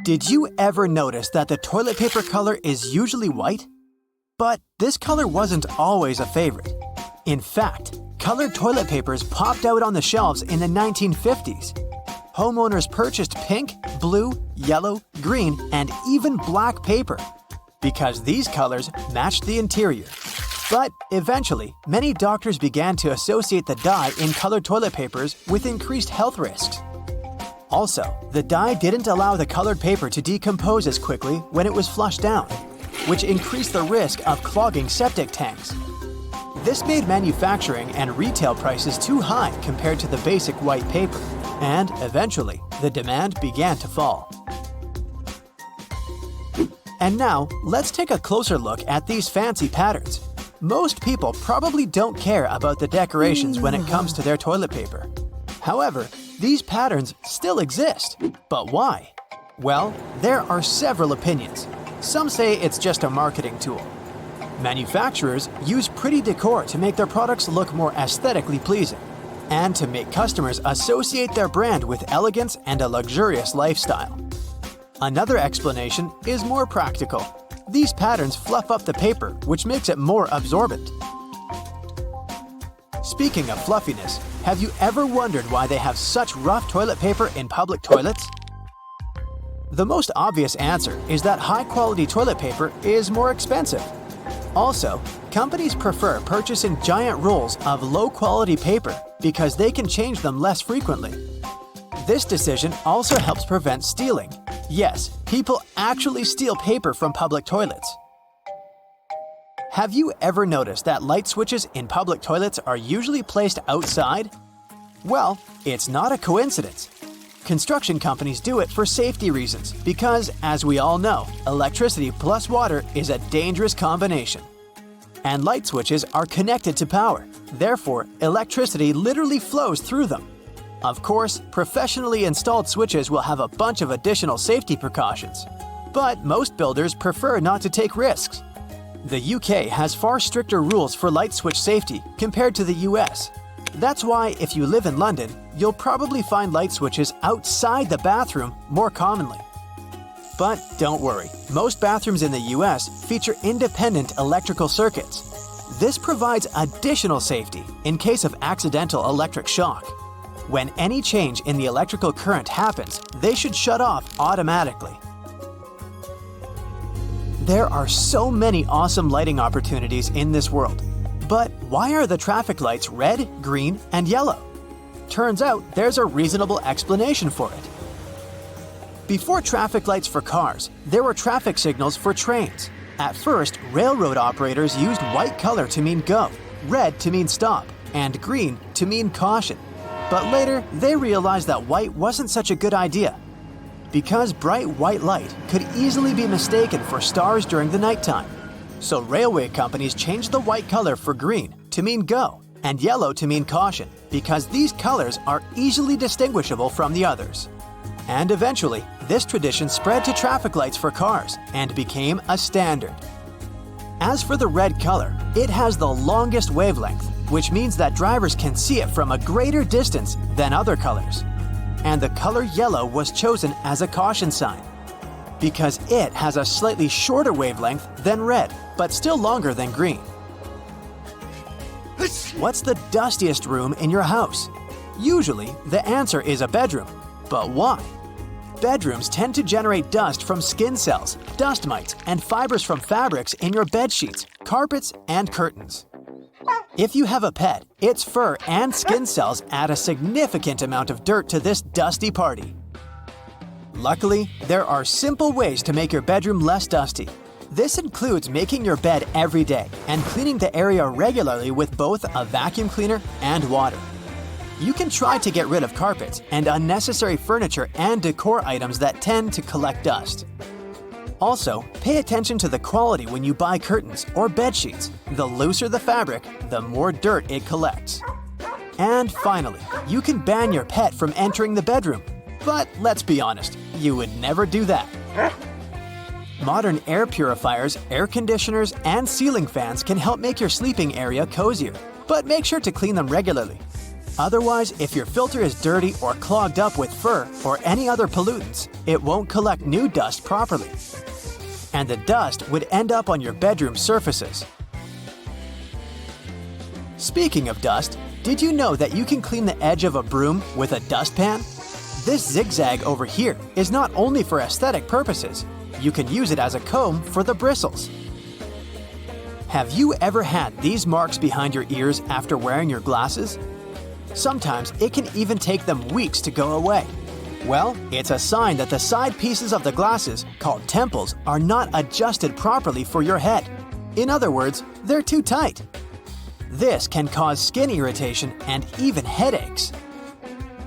Did you ever notice that the toilet paper color is usually white? But this color wasn't always a favorite. In fact, colored toilet papers popped out on the shelves in the 1950s. Homeowners purchased pink, blue, yellow, green, and even black paper because these colors matched the interior. But eventually, many doctors began to associate the dye in colored toilet papers with increased health risks. Also, the dye didn't allow the colored paper to decompose as quickly when it was flushed down, which increased the risk of clogging septic tanks. This made manufacturing and retail prices too high compared to the basic white paper, and eventually, the demand began to fall. And now, let's take a closer look at these fancy patterns. Most people probably don't care about the decorations when it comes to their toilet paper. However, these patterns still exist. But why? Well, there are several opinions. Some say it's just a marketing tool. Manufacturers use pretty decor to make their products look more aesthetically pleasing, and to make customers associate their brand with elegance and a luxurious lifestyle. Another explanation is more practical. These patterns fluff up the paper, which makes it more absorbent. Speaking of fluffiness, have you ever wondered why they have such rough toilet paper in public toilets? The most obvious answer is that high-quality toilet paper is more expensive. Also, companies prefer purchasing giant rolls of low-quality paper because they can change them less frequently. This decision also helps prevent stealing. Yes, people actually steal paper from public toilets. Have you ever noticed that light switches in public toilets are usually placed outside? Well, it's not a coincidence. Construction companies do it for safety reasons because, as we all know, electricity plus water is a dangerous combination. And light switches are connected to power. Therefore, electricity literally flows through them. Of course, professionally installed switches will have a bunch of additional safety precautions. But most builders prefer not to take risks. The UK has far stricter rules for light switch safety compared to the US. That's why if you live in London, you'll probably find light switches outside the bathroom more commonly. But don't worry, most bathrooms in the US feature independent electrical circuits. This provides additional safety in case of accidental electric shock. When any change in the electrical current happens, they should shut off automatically. There are so many awesome lighting opportunities in this world. But why are the traffic lights red, green, and yellow? Turns out there's a reasonable explanation for it. Before traffic lights for cars, there were traffic signals for trains. At first, railroad operators used white color to mean go, red to mean stop, and green to mean caution. But later, they realized that white wasn't such a good idea, because bright white light could easily be mistaken for stars during the nighttime. So railway companies changed the white color for green to mean go and yellow to mean caution, because these colors are easily distinguishable from the others. And eventually, this tradition spread to traffic lights for cars and became a standard. As for the red color, it has the longest wavelength, which means that drivers can see it from a greater distance than other colors. And the color yellow was chosen as a caution sign because it has a slightly shorter wavelength than red, but still longer than green. What's the dustiest room in your house? Usually, the answer is a bedroom. But why? Bedrooms tend to generate dust from skin cells, dust mites, and fibers from fabrics in your bed sheets, carpets, and curtains. If you have a pet, its fur and skin cells add a significant amount of dirt to this dusty party. Luckily, there are simple ways to make your bedroom less dusty. This includes making your bed every day and cleaning the area regularly with both a vacuum cleaner and water. You can try to get rid of carpets and unnecessary furniture and decor items that tend to collect dust. Also, pay attention to the quality when you buy curtains or bed sheets. The looser the fabric, the more dirt it collects. And finally, you can ban your pet from entering the bedroom. But let's be honest, you would never do that. Modern air purifiers, air conditioners, and ceiling fans can help make your sleeping area cozier, but make sure to clean them regularly. Otherwise, if your filter is dirty or clogged up with fur or any other pollutants, it won't collect new dust properly. And the dust would end up on your bedroom surfaces. Speaking of dust, did you know that you can clean the edge of a broom with a dustpan? This zigzag over here is not only for aesthetic purposes, you can use it as a comb for the bristles. Have you ever had these marks behind your ears after wearing your glasses? Sometimes it can even take them weeks to go away. Well, it's a sign that the side pieces of the glasses, called temples, are not adjusted properly for your head. In other words, they're too tight. This can cause skin irritation and even headaches.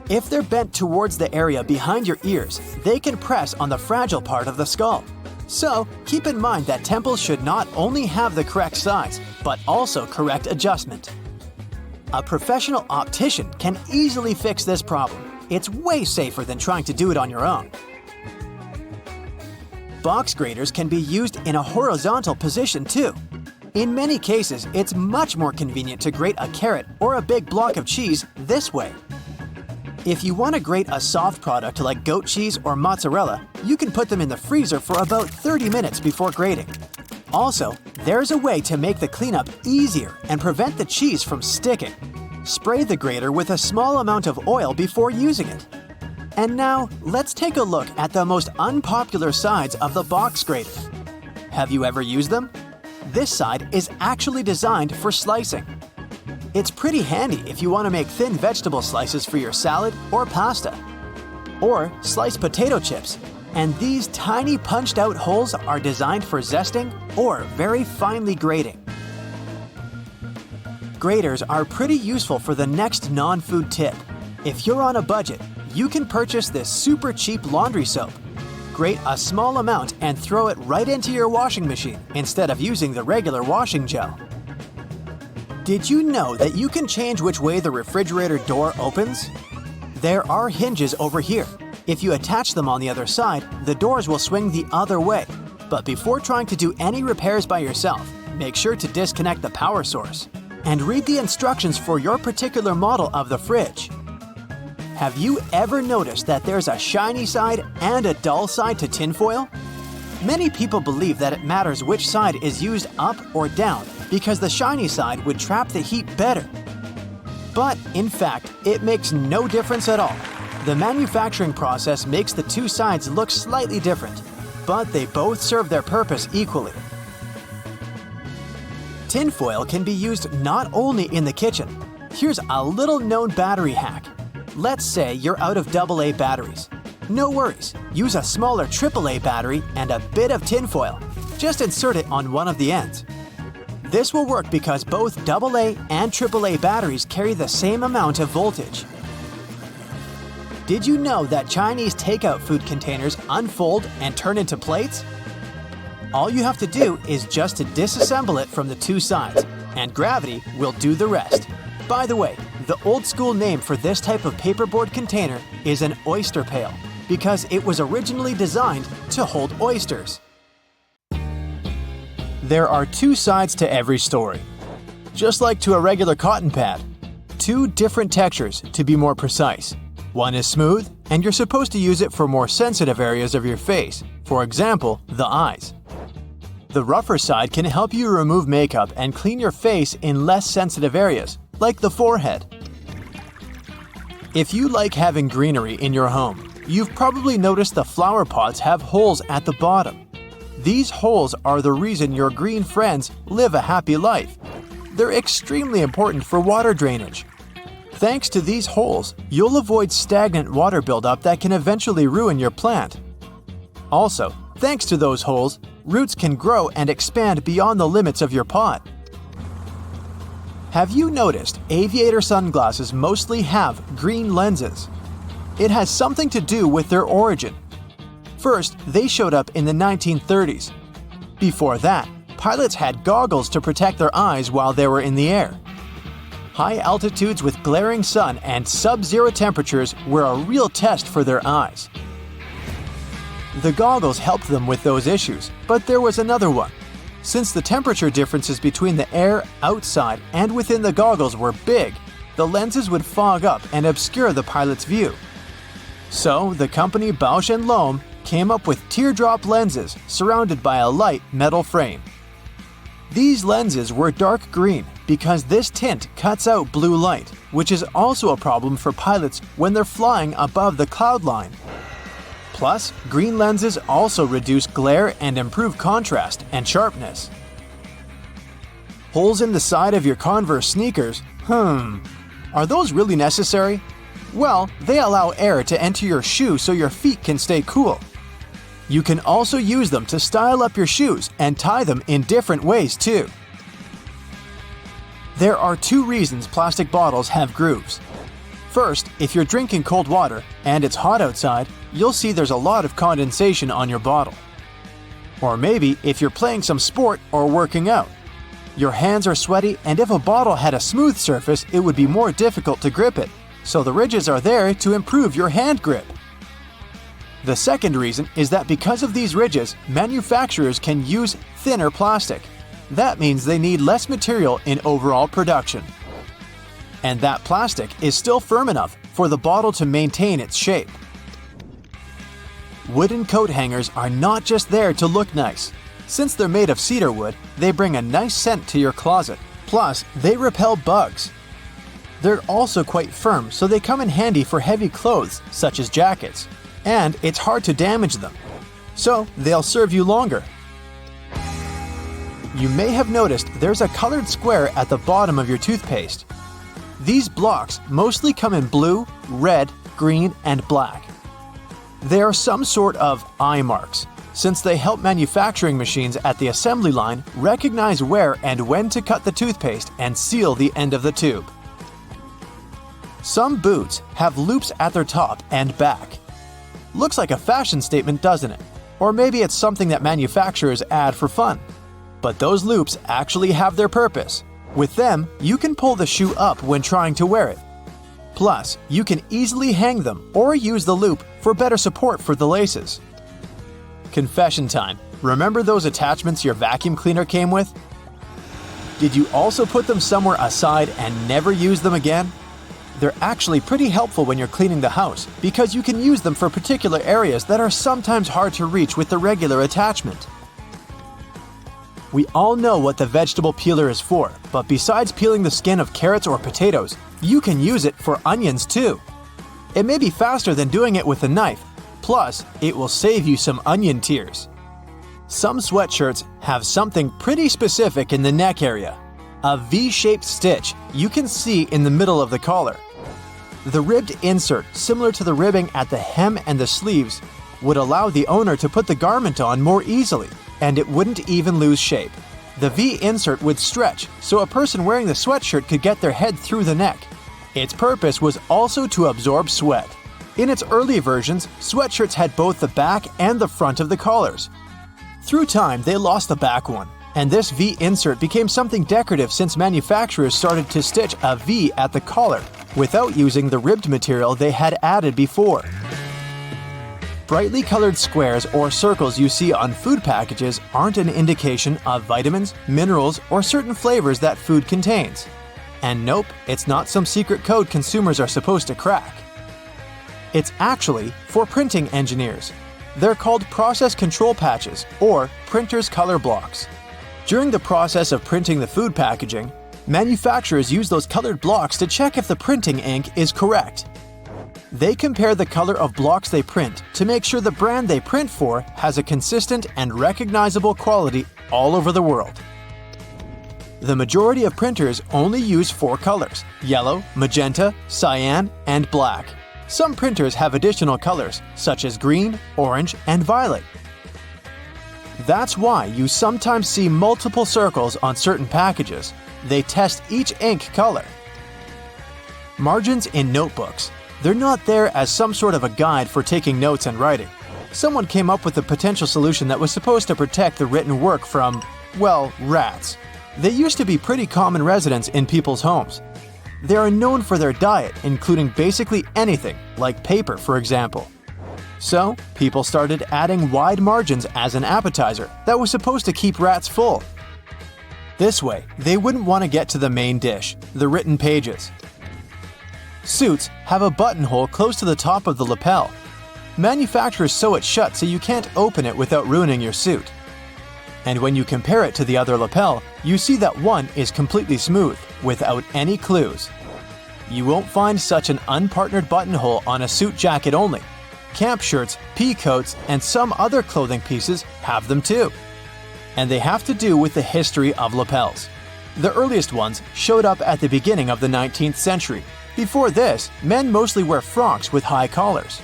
If they're bent towards the area behind your ears, they can press on the fragile part of the skull. So, keep in mind that temples should not only have the correct size, but also correct adjustment. A professional optician can easily fix this problem. It's way safer than trying to do it on your own. Box graters can be used in a horizontal position too. In many cases, it's much more convenient to grate a carrot or a big block of cheese this way. If you want to grate a soft product like goat cheese or mozzarella, you can put them in the freezer for about 30 minutes before grating. Also, there's a way to make the cleanup easier and prevent the cheese from sticking. Spray the grater with a small amount of oil before using it. And now, let's take a look at the most unpopular sides of the box grater. Have you ever used them? This side is actually designed for slicing. It's pretty handy if you want to make thin vegetable slices for your salad or pasta. Or sliced potato chips. And these tiny punched-out holes are designed for zesting or very finely grating. Graters are pretty useful for the next non-food tip. If you're on a budget, you can purchase this super cheap laundry soap. Grate a small amount and throw it right into your washing machine instead of using the regular washing gel. Did you know that you can change which way the refrigerator door opens? There are hinges over here. If you attach them on the other side, the doors will swing the other way. But before trying to do any repairs by yourself, make sure to disconnect the power source. And read the instructions for your particular model of the fridge. Have you ever noticed that there's a shiny side and a dull side to tinfoil? Many people believe that it matters which side is used up or down because the shiny side would trap the heat better. But in fact, it makes no difference at all. The manufacturing process makes the two sides look slightly different, but they both serve their purpose equally. Tinfoil can be used not only in the kitchen. Here's a little known battery hack. Let's say you're out of AA batteries. No worries, use a smaller AAA battery and a bit of tinfoil. Just insert it on one of the ends. This will work because both AA and AAA batteries carry the same amount of voltage. Did you know that Chinese takeout food containers unfold and turn into plates? All you have to do is just to disassemble it from the two sides, and gravity will do the rest. By the way, the old school name for this type of paperboard container is an oyster pail, because it was originally designed to hold oysters. There are two sides to every story. Just like to a regular cotton pad. Two different textures, to be more precise. One is smooth, and you're supposed to use it for more sensitive areas of your face, for example, the eyes. The rougher side can help you remove makeup and clean your face in less sensitive areas, like the forehead. If you like having greenery in your home, you've probably noticed the flower pots have holes at the bottom. These holes are the reason your green friends live a happy life. They're extremely important for water drainage. Thanks to these holes, you'll avoid stagnant water buildup that can eventually ruin your plant. Also, thanks to those holes, roots can grow and expand beyond the limits of your pot. Have you noticed aviator sunglasses mostly have green lenses? It has something to do with their origin. First, they showed up in the 1930s. Before that, pilots had goggles to protect their eyes while they were in the air. High altitudes with glaring sun and sub-zero temperatures were a real test for their eyes. The goggles helped them with those issues, but there was another one. Since the temperature differences between the air outside and within the goggles were big, the lenses would fog up and obscure the pilot's view. So, the company Bausch & Lomb came up with teardrop lenses surrounded by a light metal frame. These lenses were dark green because this tint cuts out blue light, which is also a problem for pilots when they're flying above the cloud line. Plus, green lenses also reduce glare and improve contrast and sharpness. Holes in the side of your Converse sneakers? Are those really necessary? Well, they allow air to enter your shoe so your feet can stay cool. You can also use them to style up your shoes and tie them in different ways too. There are 2 reasons plastic bottles have grooves. First, if you're drinking cold water and it's hot outside, you'll see there's a lot of condensation on your bottle. Or maybe if you're playing some sport or working out. Your hands are sweaty, and if a bottle had a smooth surface, it would be more difficult to grip it, so the ridges are there to improve your hand grip. The second reason is that because of these ridges, manufacturers can use thinner plastic. That means they need less material in overall production. And that plastic is still firm enough for the bottle to maintain its shape. Wooden coat hangers are not just there to look nice. Since they're made of cedar wood, they bring a nice scent to your closet. Plus, they repel bugs. They're also quite firm, so they come in handy for heavy clothes, such as jackets. And it's hard to damage them. So, they'll serve you longer. You may have noticed there's a colored square at the bottom of your toothpaste. These blocks mostly come in blue, red, green, and black. They are some sort of eye marks, since they help manufacturing machines at the assembly line recognize where and when to cut the toothpaste and seal the end of the tube. Some boots have loops at their top and back. Looks like a fashion statement, doesn't it? Or maybe it's something that manufacturers add for fun. But those loops actually have their purpose. With them, you can pull the shoe up when trying to wear it. Plus, you can easily hang them or use the loop for better support for the laces. Confession time. Remember those attachments your vacuum cleaner came with? Did you also put them somewhere aside and never use them again? They're actually pretty helpful when you're cleaning the house because you can use them for particular areas that are sometimes hard to reach with the regular attachment. We all know what the vegetable peeler is for, but besides peeling the skin of carrots or potatoes, you can use it for onions too. It may be faster than doing it with a knife, plus it will save you some onion tears. Some sweatshirts have something pretty specific in the neck area. A V-shaped stitch you can see in the middle of the collar. The ribbed insert, similar to the ribbing at the hem and the sleeves, would allow the owner to put the garment on more easily, and it wouldn't even lose shape. The V-insert would stretch, so a person wearing the sweatshirt could get their head through the neck. Its purpose was also to absorb sweat. In its early versions, sweatshirts had both the back and the front of the collars. Through time, they lost the back one, and this V-insert became something decorative since manufacturers started to stitch a V at the collar without using the ribbed material they had added before. Brightly colored squares or circles you see on food packages aren't an indication of vitamins, minerals, or certain flavors that food contains. And nope, it's not some secret code consumers are supposed to crack. It's actually for printing engineers. They're called process control patches or printer's color blocks. During the process of printing the food packaging, manufacturers use those colored blocks to check if the printing ink is correct. They compare the color of blocks they print to make sure the brand they print for has a consistent and recognizable quality all over the world. The majority of printers only use 4 colors: yellow, magenta, cyan, and black. Some printers have additional colors, such as green, orange, and violet. That's why you sometimes see multiple circles on certain packages. They test each ink color. Margins in notebooks. They're not there as some sort of a guide for taking notes and writing. Someone came up with a potential solution that was supposed to protect the written work from, well, rats. They used to be pretty common residents in people's homes. They are known for their diet, including basically anything, like paper, for example. So, people started adding wide margins as an appetizer that was supposed to keep rats full. This way, they wouldn't want to get to the main dish, the written pages. Suits have a buttonhole close to the top of the lapel. Manufacturers sew it shut so you can't open it without ruining your suit. And when you compare it to the other lapel, you see that one is completely smooth, without any clues. You won't find such an unpartnered buttonhole on a suit jacket only. Camp shirts, pea coats, and some other clothing pieces have them too. And they have to do with the history of lapels. The earliest ones showed up at the beginning of the 19th century. Before this, men mostly wear frocks with high collars.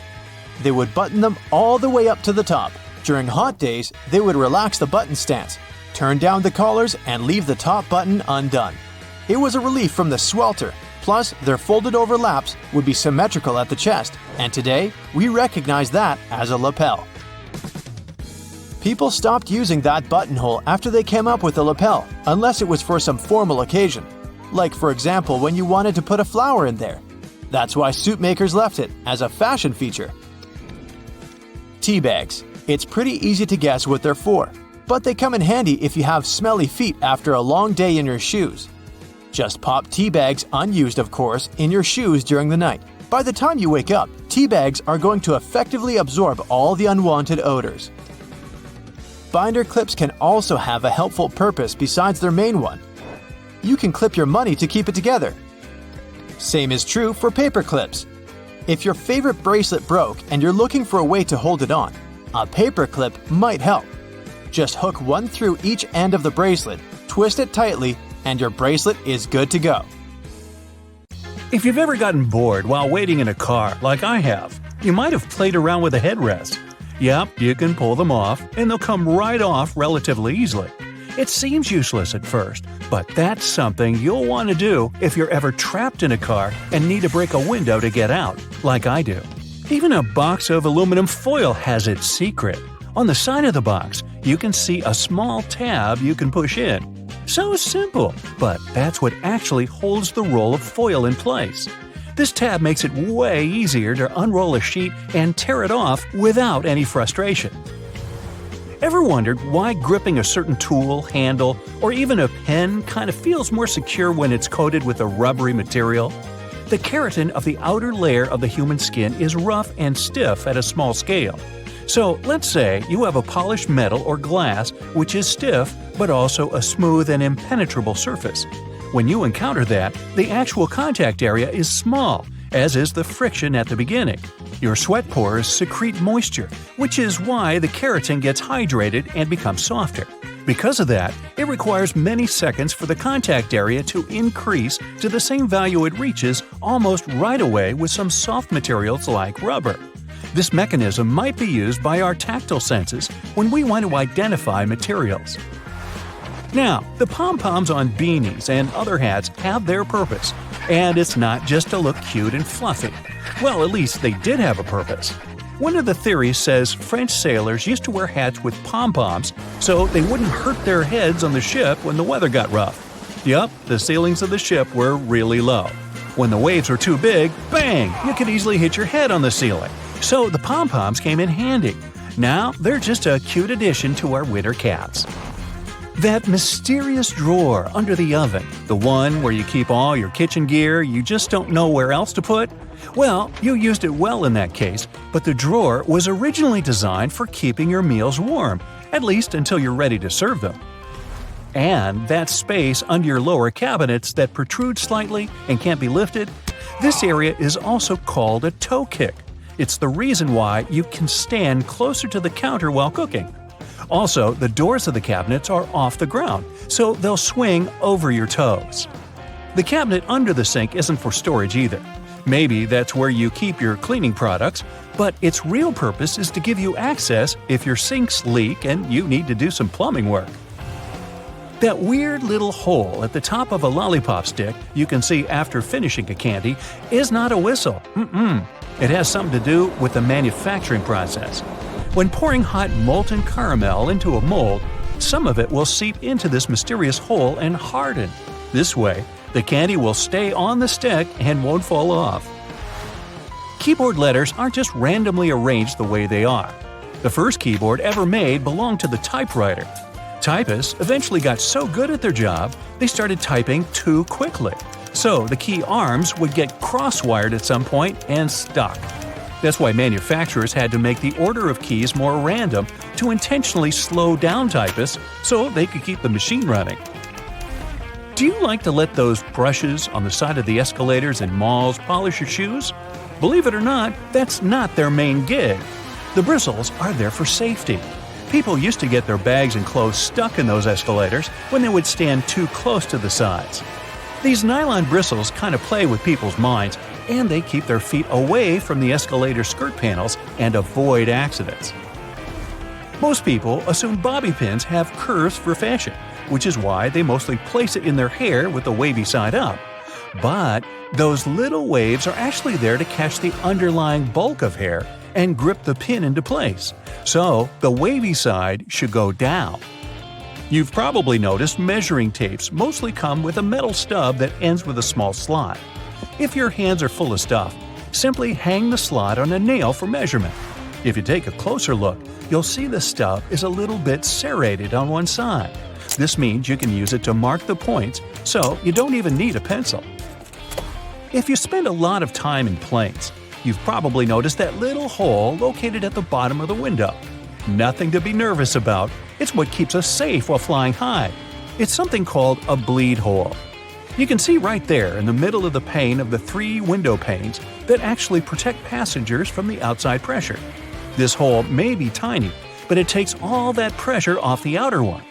They would button them all the way up to the top. During hot days, they would relax the button stance, turn down the collars, and leave the top button undone. It was a relief from the swelter. Plus, their folded over laps would be symmetrical at the chest, and today, we recognize that as a lapel. People stopped using that buttonhole after they came up with the lapel, unless it was for some formal occasion. Like, for example, when you wanted to put a flower in there. That's why suit makers left it, as a fashion feature. Tea bags. It's pretty easy to guess what they're for, but they come in handy if you have smelly feet after a long day in your shoes. Just pop tea bags, unused of course, in your shoes during the night. By the time you wake up, tea bags are going to effectively absorb all the unwanted odors. Binder clips can also have a helpful purpose besides their main one. You can clip your money to keep it together. Same is true for paper clips. If your favorite bracelet broke and you're looking for a way to hold it on, a paper clip might help. Just hook one through each end of the bracelet, twist it tightly, and your bracelet is good to go. If you've ever gotten bored while waiting in a car, like I have, you might have played around with a headrest. Yep, you can pull them off, and they'll come right off relatively easily. It seems useless at first, but that's something you'll want to do if you're ever trapped in a car and need to break a window to get out, like I do. Even a box of aluminum foil has its secret. On the side of the box, you can see a small tab you can push in. So simple, but that's what actually holds the roll of foil in place. This tab makes it way easier to unroll a sheet and tear it off without any frustration. Ever wondered why gripping a certain tool, handle, or even a pen kind of feels more secure when it's coated with a rubbery material? The keratin of the outer layer of the human skin is rough and stiff at a small scale. So let's say you have a polished metal or glass which is stiff but also a smooth and impenetrable surface. When you encounter that, the actual contact area is small, as is the friction at the beginning. Your sweat pores secrete moisture, which is why the keratin gets hydrated and becomes softer. Because of that, it requires many seconds for the contact area to increase to the same value it reaches almost right away with some soft materials like rubber. This mechanism might be used by our tactile senses when we want to identify materials. Now, the pom-poms on beanies and other hats have their purpose, and it's not just to look cute and fluffy. Well, at least they did have a purpose. One of the theories says French sailors used to wear hats with pom-poms so they wouldn't hurt their heads on the ship when the weather got rough. Yup, the ceilings of the ship were really low. When the waves were too big, bang, you could easily hit your head on the ceiling. So the pom-poms came in handy. Now they're just a cute addition to our winter caps. That mysterious drawer under the oven, the one where you keep all your kitchen gear you just don't know where else to put? Well, you used it well in that case, but the drawer was originally designed for keeping your meals warm, at least until you're ready to serve them. And that space under your lower cabinets that protrude slightly and can't be lifted, this area is also called a toe kick. It's the reason why you can stand closer to the counter while cooking. Also, the doors of the cabinets are off the ground, so they'll swing over your toes. The cabinet under the sink isn't for storage either. Maybe that's where you keep your cleaning products, but its real purpose is to give you access if your sinks leak and you need to do some plumbing work. That weird little hole at the top of a lollipop stick you can see after finishing a candy is not a whistle. It has something to do with the manufacturing process. When pouring hot molten caramel into a mold, some of it will seep into this mysterious hole and harden. This way, the candy will stay on the stick and won't fall off. Keyboard letters aren't just randomly arranged the way they are. The first keyboard ever made belonged to the typewriter. Typists eventually got so good at their job, they started typing too quickly. So the key arms would get cross-wired at some point and stuck. That's why manufacturers had to make the order of keys more random to intentionally slow down typists so they could keep the machine running. Do you like to let those brushes on the side of the escalators in malls polish your shoes? Believe it or not, that's not their main gig. The bristles are there for safety. People used to get their bags and clothes stuck in those escalators when they would stand too close to the sides. These nylon bristles kind of play with people's minds, and they keep their feet away from the escalator skirt panels and avoid accidents. Most people assume bobby pins have curves for fashion, which is why they mostly place it in their hair with the wavy side up. But those little waves are actually there to catch the underlying bulk of hair and grip the pin into place, so the wavy side should go down. You've probably noticed measuring tapes mostly come with a metal stub that ends with a small slot. If your hands are full of stuff, simply hang the slot on a nail for measurement. If you take a closer look, you'll see the stub is a little bit serrated on one side. This means you can use it to mark the points, so you don't even need a pencil. If you spend a lot of time in planes, you've probably noticed that little hole located at the bottom of the window. Nothing to be nervous about. It's what keeps us safe while flying high. It's something called a bleed hole. You can see right there in the middle of the pane of the 3 window panes that actually protect passengers from the outside pressure. This hole may be tiny, but it takes all that pressure off the outer one.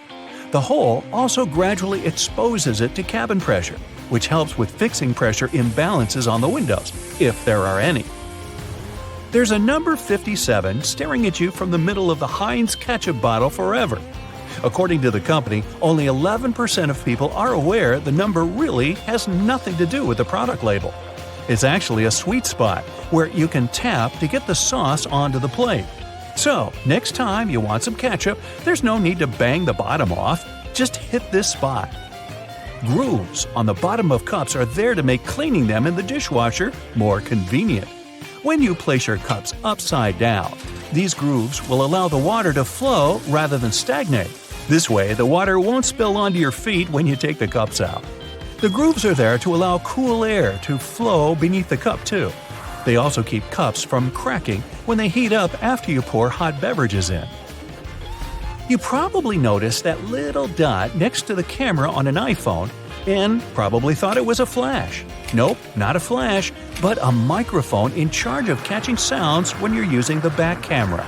The hole also gradually exposes it to cabin pressure, which helps with fixing pressure imbalances on the windows, if there are any. There's a number 57 staring at you from the middle of the Heinz ketchup bottle forever. According to the company, only 11% of people are aware the number really has nothing to do with the product label. It's actually a sweet spot where you can tap to get the sauce onto the plate. So, next time you want some ketchup, there's no need to bang the bottom off. Just hit this spot. Grooves on the bottom of cups are there to make cleaning them in the dishwasher more convenient. When you place your cups upside down, these grooves will allow the water to flow rather than stagnate. This way, the water won't spill onto your feet when you take the cups out. The grooves are there to allow cool air to flow beneath the cup too. They also keep cups from cracking when they heat up after you pour hot beverages in. You probably noticed that little dot next to the camera on an iPhone and probably thought it was a flash. Nope, not a flash, but a microphone in charge of catching sounds when you're using the back camera.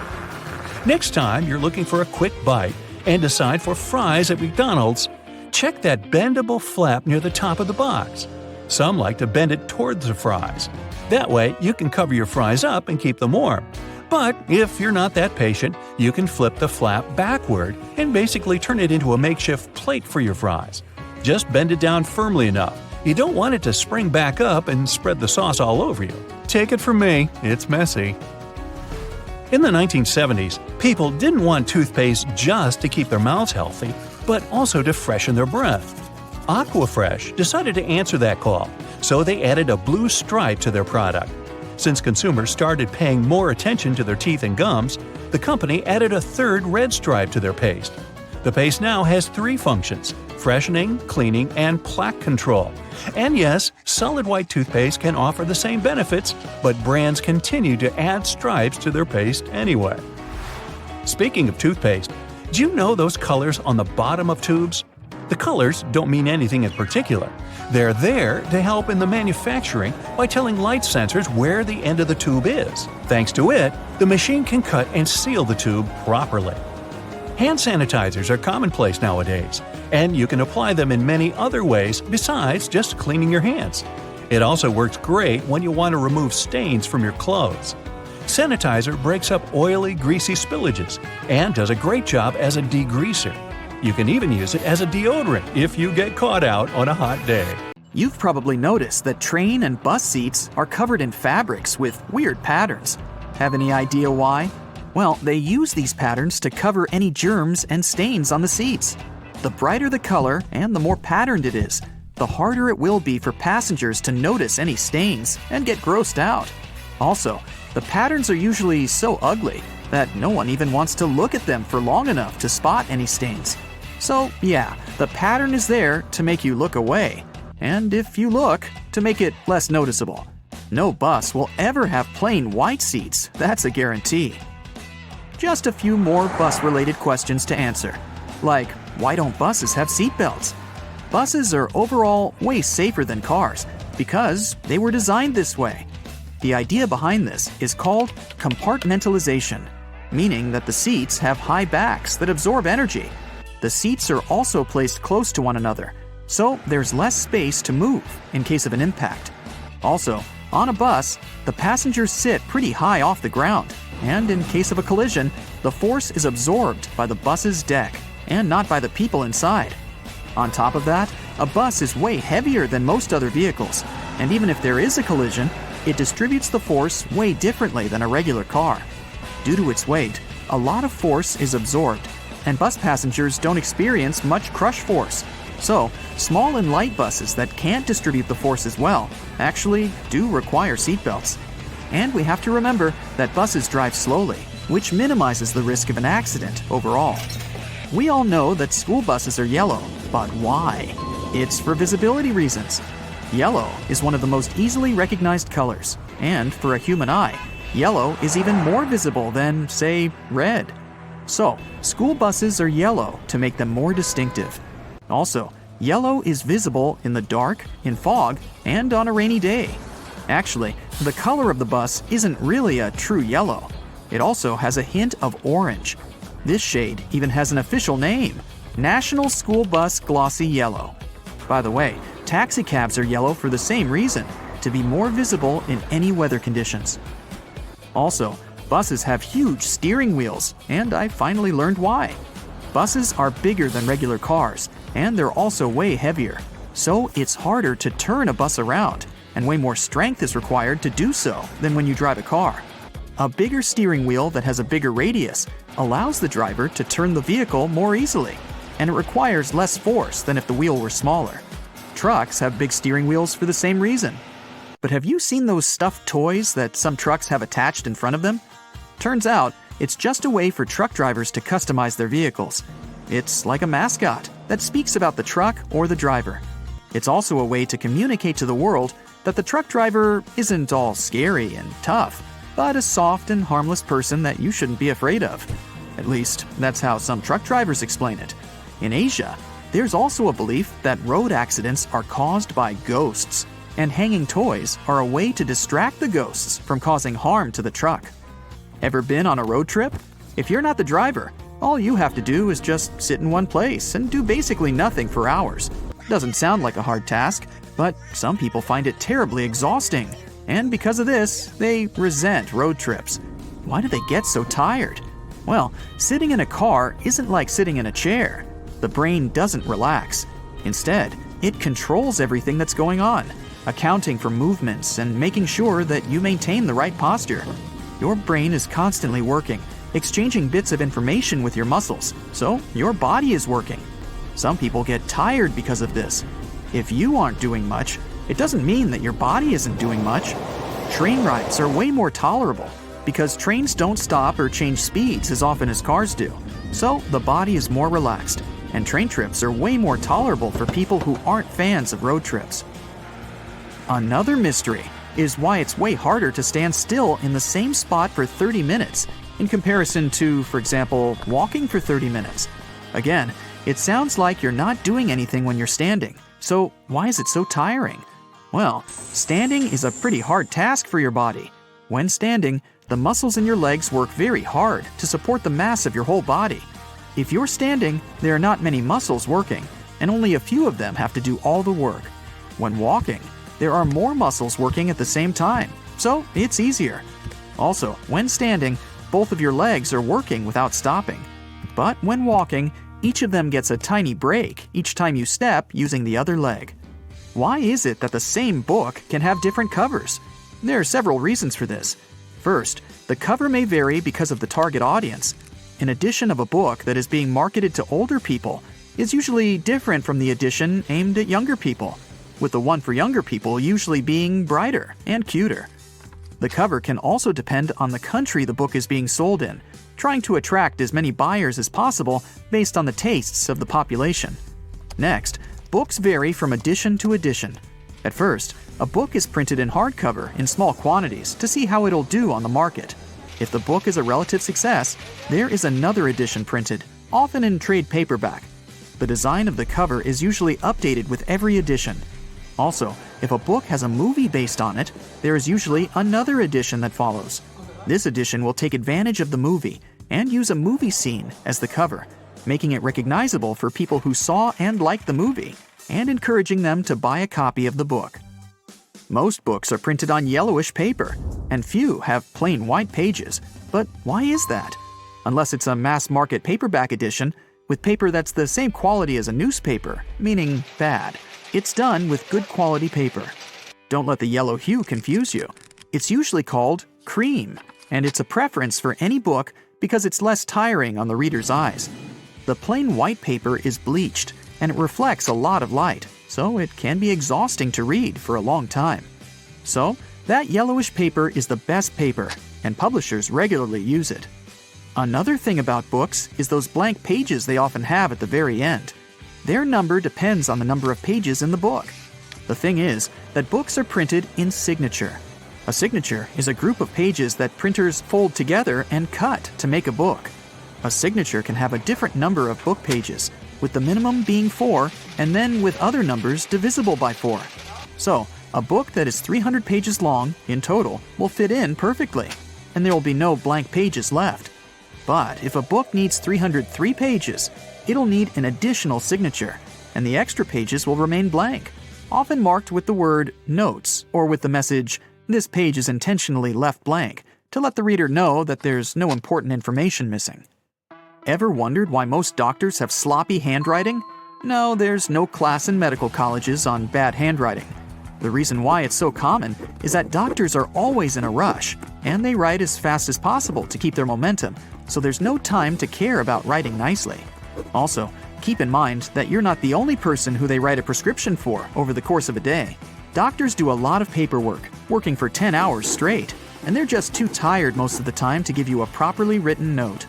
Next time you're looking for a quick bite and decide for fries at McDonald's, check that bendable flap near the top of the box. Some like to bend it towards the fries. That way you can cover your fries up and keep them warm. But if you're not that patient, you can flip the flap backward and basically turn it into a makeshift plate for your fries. Just bend it down firmly enough. You don't want it to spring back up and spread the sauce all over you. Take it from me, it's messy. In the 1970s, people didn't want toothpaste just to keep their mouths healthy, but also to freshen their breath. Aquafresh decided to answer that call, so they added a blue stripe to their product. Since consumers started paying more attention to their teeth and gums, the company added a third red stripe to their paste. The paste now has 3 functions: freshening, cleaning, and plaque control. And yes, solid white toothpaste can offer the same benefits, but brands continue to add stripes to their paste anyway. Speaking of toothpaste, do you know those colors on the bottom of tubes? The colors don't mean anything in particular. They're there to help in the manufacturing by telling light sensors where the end of the tube is. Thanks to it, the machine can cut and seal the tube properly. Hand sanitizers are commonplace nowadays, and you can apply them in many other ways besides just cleaning your hands. It also works great when you want to remove stains from your clothes. Sanitizer breaks up oily, greasy spillages and does a great job as a degreaser. You can even use it as a deodorant if you get caught out on a hot day. You've probably noticed that train and bus seats are covered in fabrics with weird patterns. Have any idea why? Well, they use these patterns to cover any germs and stains on the seats. The brighter the color and the more patterned it is, the harder it will be for passengers to notice any stains and get grossed out. Also, the patterns are usually so ugly that no one even wants to look at them for long enough to spot any stains. So yeah, the pattern is there to make you look away. And if you look, to make it less noticeable, no bus will ever have plain white seats, that's a guarantee. Just a few more bus-related questions to answer, like why don't buses have seatbelts? Buses are overall way safer than cars because they were designed this way. The idea behind this is called compartmentalization, meaning that the seats have high backs that absorb energy. The seats are also placed close to one another, so there's less space to move in case of an impact. Also, on a bus, the passengers sit pretty high off the ground, and in case of a collision, the force is absorbed by the bus's deck and not by the people inside. On top of that, a bus is way heavier than most other vehicles, and even if there is a collision, it distributes the force way differently than a regular car. Due to its weight, a lot of force is absorbed, and bus passengers don't experience much crush force. So, small and light buses that can't distribute the force as well actually do require seatbelts. And we have to remember that buses drive slowly, which minimizes the risk of an accident overall. We all know that school buses are yellow, but why? It's for visibility reasons. Yellow is one of the most easily recognized colors, and for a human eye, yellow is even more visible than, say, red. So, school buses are yellow to make them more distinctive. Also, yellow is visible in the dark, in fog, and on a rainy day. Actually, the color of the bus isn't really a true yellow. It also has a hint of orange. This shade even has an official name, National School Bus Glossy Yellow. By the way, taxicabs are yellow for the same reason, to be more visible in any weather conditions. Also, buses have huge steering wheels, and I finally learned why. Buses are bigger than regular cars, and they're also way heavier, so it's harder to turn a bus around, and way more strength is required to do so than when you drive a car. A bigger steering wheel that has a bigger radius allows the driver to turn the vehicle more easily, and it requires less force than if the wheel were smaller. Trucks have big steering wheels for the same reason. But have you seen those stuffed toys that some trucks have attached in front of them? Turns out, it's just a way for truck drivers to customize their vehicles. It's like a mascot that speaks about the truck or the driver. It's also a way to communicate to the world that the truck driver isn't all scary and tough, but a soft and harmless person that you shouldn't be afraid of. At least, that's how some truck drivers explain it. In Asia, there's also a belief that road accidents are caused by ghosts, and hanging toys are a way to distract the ghosts from causing harm to the truck. Ever been on a road trip? If you're not the driver, all you have to do is just sit in one place and do basically nothing for hours. Doesn't sound like a hard task, but some people find it terribly exhausting. And because of this, they resent road trips. Why do they get so tired? Well, sitting in a car isn't like sitting in a chair. The brain doesn't relax. Instead, it controls everything that's going on, accounting for movements and making sure that you maintain the right posture. Your brain is constantly working, exchanging bits of information with your muscles, so your body is working. Some people get tired because of this. If you aren't doing much, it doesn't mean that your body isn't doing much. Train rides are way more tolerable because trains don't stop or change speeds as often as cars do, so the body is more relaxed, and train trips are way more tolerable for people who aren't fans of road trips. Another mystery is why it's way harder to stand still in the same spot for 30 minutes in comparison to, for example, walking for 30 minutes. Again, it sounds like you're not doing anything when you're standing, so why is it so tiring? Well, standing is a pretty hard task for your body. When standing, the muscles in your legs work very hard to support the mass of your whole body. If you're standing, there are not many muscles working, and only a few of them have to do all the work. When walking, there are more muscles working at the same time, so it's easier. Also, when standing, both of your legs are working without stopping. But when walking, each of them gets a tiny break each time you step using the other leg. Why is it that the same book can have different covers? There are several reasons for this. First, the cover may vary because of the target audience. An edition of a book that is being marketed to older people is usually different from the edition aimed at younger people, with the one for younger people usually being brighter and cuter. The cover can also depend on the country the book is being sold in, trying to attract as many buyers as possible based on the tastes of the population. Next, Books vary from edition to edition. At first, a book is printed in hardcover in small quantities to see how it'll do on the market. If the book is a relative success, there is another edition printed, often in trade paperback. The design of the cover is usually updated with every edition. Also, if a book has a movie based on it, there is usually another edition that follows. This edition will take advantage of the movie and use a movie scene as the cover, making it recognizable for people who saw and liked the movie, and encouraging them to buy a copy of the book. Most books are printed on yellowish paper, and few have plain white pages. But why is that? Unless it's a mass-market paperback edition, with paper that's the same quality as a newspaper, meaning bad. It's done with good quality paper. Don't let the yellow hue confuse you. It's usually called cream, and it's a preference for any book because it's less tiring on the reader's eyes. The plain white paper is bleached, and it reflects a lot of light, so it can be exhausting to read for a long time. So, that yellowish paper is the best paper, and publishers regularly use it. Another thing about books is those blank pages they often have at the very end. Their number depends on the number of pages in the book. The thing is that books are printed in signature. A signature is a group of pages that printers fold together and cut to make a book. A signature can have a different number of book pages, with the minimum being 4, and then with other numbers divisible by 4. So, a book that is 300 pages long in total will fit in perfectly, and there will be no blank pages left. But if a book needs 303 pages, it'll need an additional signature, and the extra pages will remain blank, often marked with the word notes or with the message, "This page is intentionally left blank," to let the reader know that there's no important information missing. Ever wondered why most doctors have sloppy handwriting? No, there's no class in medical colleges on bad handwriting. The reason why it's so common is that doctors are always in a rush, and they write as fast as possible to keep their momentum, so there's no time to care about writing nicely. Also, keep in mind that you're not the only person who they write a prescription for over the course of a day. Doctors do a lot of paperwork, working for 10 hours straight, and they're just too tired most of the time to give you a properly written note.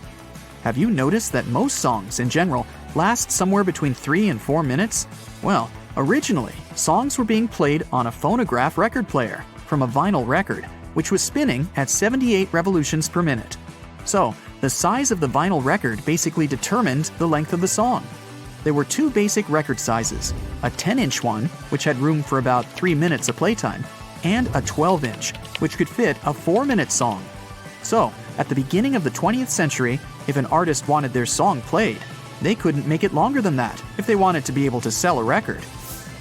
Have you noticed that most songs, in general, last somewhere between 3 and 4 minutes? Well, originally, songs were being played on a phonograph record player from a vinyl record, which was spinning at 78 revolutions per minute. So, the size of the vinyl record basically determined the length of the song. There were 2 basic record sizes, a 10-inch one, which had room for about 3 minutes of playtime, and a 12-inch, which could fit a 4-minute song. So, at the beginning of the 20th century, if an artist wanted their song played, they couldn't make it longer than that if they wanted to be able to sell a record.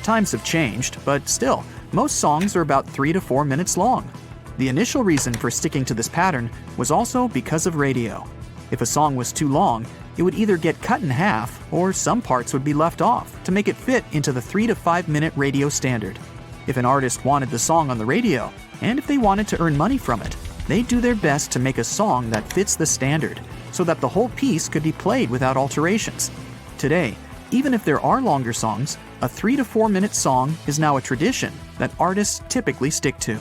Times have changed, but still, most songs are about 3 to 4 minutes long. The initial reason for sticking to this pattern was also because of radio. If a song was too long, it would either get cut in half or some parts would be left off to make it fit into the 3 to 5 minute radio standard. If an artist wanted the song on the radio, and if they wanted to earn money from it, they'd do their best to make a song that fits the standard, so that the whole piece could be played without alterations. Today, even if there are longer songs, a 3 to 4 minute song is now a tradition that artists typically stick to.